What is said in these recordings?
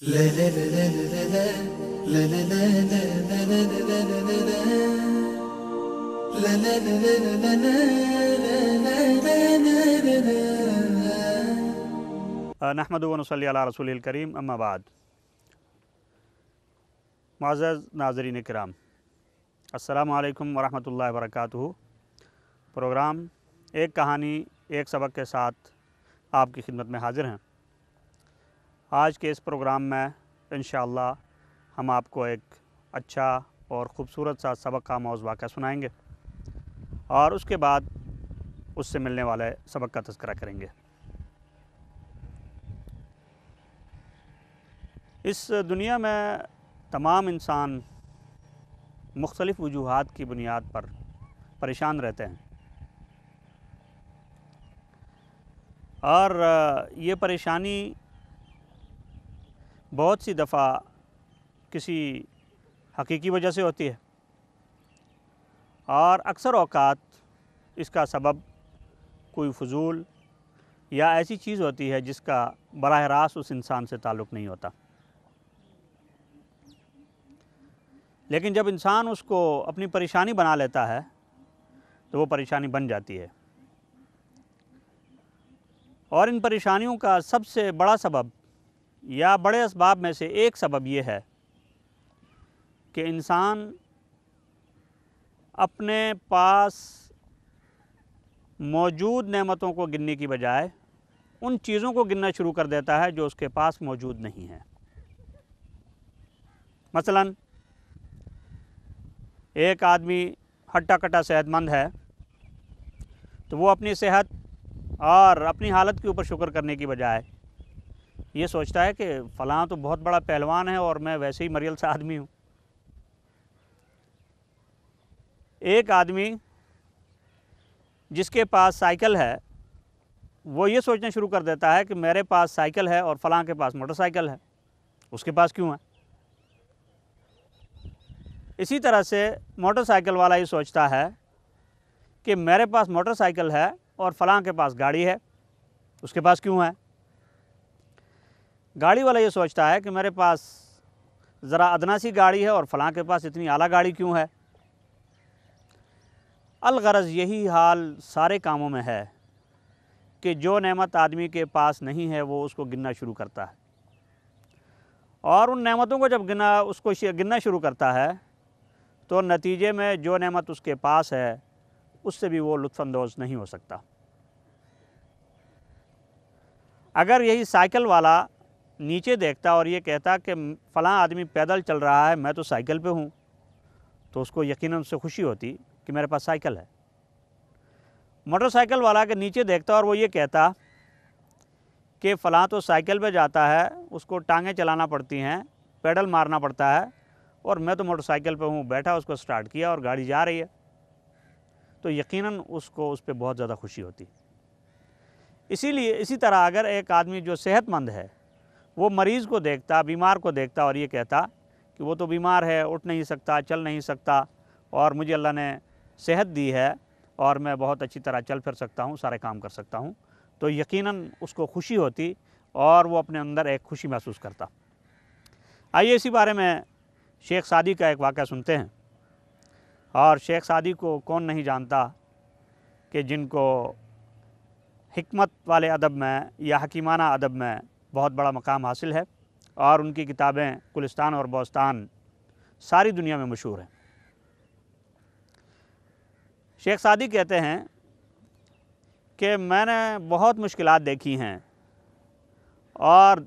नहमदु व नसल्ली अला रसूलिल करीम अम्मा बाद। मुअज़्ज़ज़ नाज़रीन किराम, अस्सलामु अलैकुम व रहमतुल्लाहि व बरकातुहू। प्रोग्राम एक कहानी एक सबक के साथ आपकी खिदमत में हाज़िर हैं। आज के इस प्रोग्राम में इंशाअल्लाह हम आपको एक अच्छा और ख़ूबसूरत सा सबक का मौज़ू वाक़या सुनाएंगे और उसके बाद उससे मिलने वाले सबक का तज़किरा करेंगे। इस दुनिया में तमाम इंसान मुख्तलिफ़ वजूहात की बुनियाद पर परेशान रहते हैं और ये परेशानी बहुत सी दफ़ा किसी हकीकी वजह से होती है और अक्सर औक़ात इसका सबब कोई फ़ुज़ूल या ऐसी चीज़ होती है जिसका बराह रास्त उस इंसान से ताल्लुक़ नहीं होता। लेकिन जब इंसान उसको अपनी परेशानी बना लेता है तो वो परेशानी बन जाती है। और इन परेशानियों का सबसे बड़ा सबब या बड़े असबाब में से एक सबब ये है कि इंसान अपने पास मौजूद नेमतों को गिनने की बजाय उन चीज़ों को गिनना शुरू कर देता है जो उसके पास मौजूद नहीं है। मसलन एक आदमी हट्टा कट्टा सेहतमंद है तो वो अपनी सेहत और अपनी हालत के ऊपर शुक्र करने की बजाय ये सोचता है कि फ़लाँ तो बहुत बड़ा पहलवान है और मैं वैसे ही मरियल सा आदमी हूँ। एक आदमी जिसके पास साइकिल है वो ये सोचना शुरू कर देता है कि मेरे पास साइकिल है और फ़लाँ के पास मोटरसाइकिल है, उसके पास क्यों है। इसी तरह से मोटरसाइकिल वाला ये सोचता है कि मेरे पास मोटरसाइकिल है और फ़लाँ के पास गाड़ी है, उसके पास क्यों है। गाड़ी वाला ये सोचता है कि मेरे पास ज़रा अदना सी गाड़ी है और फ़लाँ के पास इतनी आला गाड़ी क्यों है। अलगरज़ यही हाल सारे कामों में है कि जो नेमत आदमी के पास नहीं है वो उसको गिनना शुरू करता है और उन नेमतों को जब उसको गिनना शुरू करता है तो नतीजे में जो नेमत उसके पास है उससे भी वो लुत्फ़अंदोज़ नहीं हो सकता। अगर यही साइकिल वाला नीचे देखता और ये कहता कि फ़लाँ आदमी पैदल चल रहा है, मैं तो साइकिल पे हूँ, तो उसको यकीनन उससे खुशी होती कि मेरे पास साइकिल है। मोटरसाइकिल वाला के नीचे देखता और वो ये कहता कि फ़लाँ तो साइकिल पे जाता है, उसको टांगें चलाना पड़ती हैं, पेडल मारना पड़ता है, और मैं तो मोटरसाइकिल पे हूँ, बैठा उसको स्टार्ट किया और गाड़ी जा रही है, तो यकीनन उसको उस पर बहुत ज़्यादा खुशी होती। इसीलिए इसी तरह अगर एक आदमी जो सेहतमंद है वो मरीज़ को देखता, बीमार को देखता और ये कहता कि वो तो बीमार है, उठ नहीं सकता, चल नहीं सकता, और मुझे अल्लाह ने सेहत दी है और मैं बहुत अच्छी तरह चल फिर सकता हूँ, सारे काम कर सकता हूँ, तो यकीनन उसको खुशी होती और वो अपने अंदर एक खुशी महसूस करता। आइए इसी बारे में शेख सादी का एक वाक़या सुनते हैं। और शेख सादी को कौन नहीं जानता कि जिनको हिकमत वाले अदब में या हकीमाना अदब में बहुत बड़ा मकाम हासिल है और उनकी किताबें गुलिस्तान और बोस्तान सारी दुनिया में मशहूर हैं। शेख सादी कहते हैं कि मैंने बहुत मुश्किलात देखी हैं और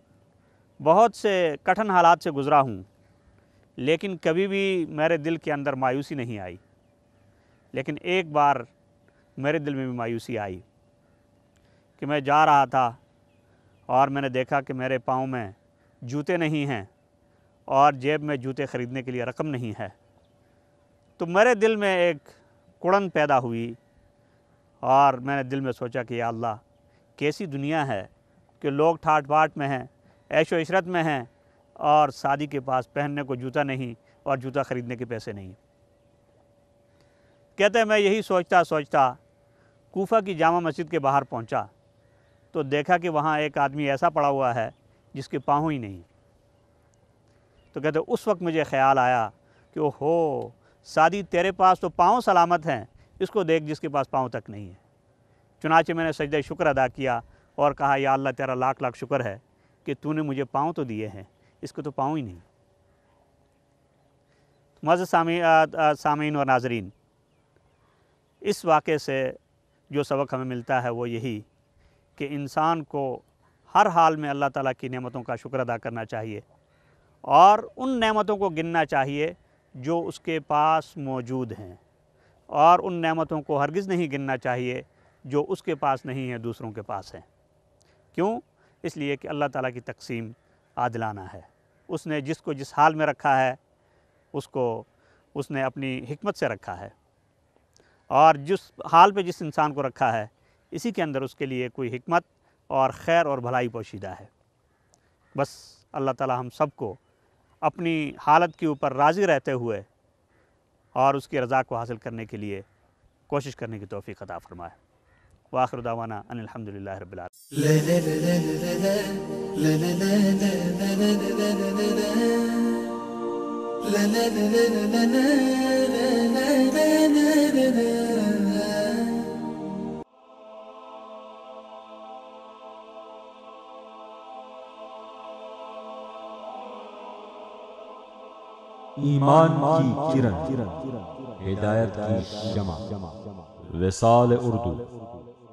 बहुत से कठिन हालात से गुज़रा हूँ, लेकिन कभी भी मेरे दिल के अंदर मायूसी नहीं आई। लेकिन एक बार मेरे दिल में भी मायूसी आई कि मैं जा रहा था और मैंने देखा कि मेरे पाँव में जूते नहीं हैं और जेब में जूते ख़रीदने के लिए रकम नहीं है। तो मेरे दिल में एक कुड़न पैदा हुई और मैंने दिल में सोचा कि या अल्लाह, कैसी दुनिया है कि लोग ठाट बाट में हैं, ऐशो इशरत में हैं और सादी के पास पहनने को जूता नहीं और जूता ख़रीदने के पैसे नहीं। कहते हैं मैं यही सोचता सोचता कूफा की जामा मस्जिद के बाहर पहुंचा तो देखा कि वहाँ एक आदमी ऐसा पड़ा हुआ है जिसके पाँव ही नहीं। تو کہتے اس وقت مجھے خیال آیا کہ اوہو سعدی تیرے پاس تو پاؤں سلامت ہیں، اس کو دیکھ جس کے پاس پاؤں تک نہیں ہے۔ چنانچہ میں نے سجدہ شکر ادا کیا اور کہا یا اللہ تیرا لاکھ لاکھ شکر ہے کہ تو نے مجھے پاؤں تو دیے ہیں، اس کو تو پاؤں ہی نہیں۔ معزز سامعین اور ناظرین، اس واقعے سے جو سبق ہمیں ملتا ہے وہ یہی کہ انسان کو ہر حال میں اللہ تعالیٰ کی نعمتوں کا شکر ادا کرنا چاہیے اور ان نعمتوں کو گننا چاہیے جو اس کے پاس موجود ہیں، اور ان نعمتوں کو ہرگز نہیں گننا چاہیے جو اس کے پاس نہیں ہیں، دوسروں کے پاس ہیں۔ کیوں؟ اس لیے کہ اللہ تعالیٰ کی تقسیم عادلانہ ہے۔ اس نے جس کو جس حال میں رکھا ہے اس نے اپنی حکمت سے رکھا ہے، اور جس حال پہ جس انسان کو رکھا ہے اسی کے اندر اس کے لیے کوئی حکمت اور خیر اور بھلائی پوشیدہ ہے۔ بس اللہ تعالیٰ ہم سب کو اپنی حالت کے اوپر راضی رہتے ہوئے اور اس کی رضا کو حاصل کرنے کے لیے کوشش کرنے کی توفیق عطا فرمائے۔ وآخر دعوانا ان الحمدللہ رب ایمان کی کرن، ہدایت کی شمع، وصال اردو۔